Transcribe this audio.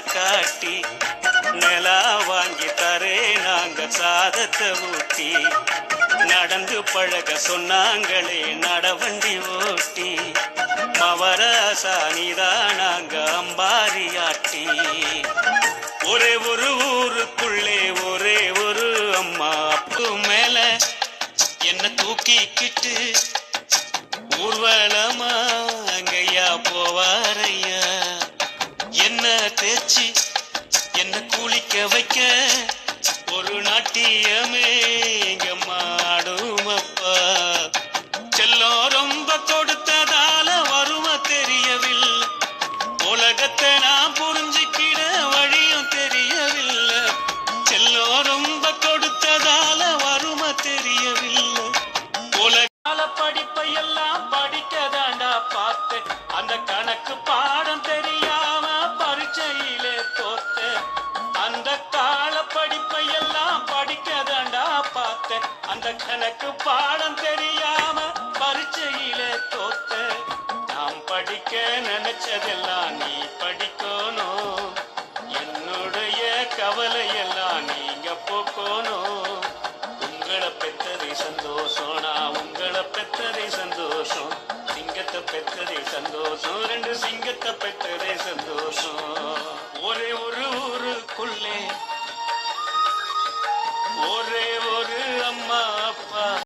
காட்டி நிலா வாங்கி தரே நாங்க சாதத்தை ஊட்டி நடந்து பழக சொன்னாங்களே நடவண்டி ஓட்டி மவராசா நீதான் நாங்க அம்பாரியாட்டி ஒரே ஒரு ஊருக்குள்ளே ஒரே ஒரு அம்மா அப்பு மேல என்ன தூக்கிக்கிட்டு ஊர்வலமா அங்கையா போவாரையா என்ன தேய்ச்சி என்ன குளிக்க வைக்க ஒரு நாட்டியமே எங்க மாடும் அப்பா செல்லம் ரொம்ப கொடுத்ததால வரும தெரியவில்லை உலகத்தை நான் புரிஞ்சுக்கிட வழியும் தெரியவில்லை செல்லம் ரொம்ப கொடுத்ததால வரும தெரியவில்லை உலகால படிப்பை எல்லாம் படிக்கதாண்டா பார்த்தேன் அந்த கணக்கு பாடம் தெரியாம பரீட்சையிலே தோத்தேன் அந்த கால படிப்பை எல்லாம் படிக்கதாண்டா பார்த்தேன் அந்த கணக்கு பாடம் தெரியாம பரீட்சையிலே தோத்தேன் நாம் படிக்க நினைச்சதெல்லாம் நீ படிக்கணும் என்னுடைய கவலை எல்லாம் நீங்க போக்கணும் உங்களை பெற்றதை சந்தோஷம் நான் உங்களை பெற்றதை சந்தோஷம் சிங்கத்தை பெற்றதை சந்தோஷம் ரெண்டு சிங்கத்தை பெற்றதை சந்தோஷம்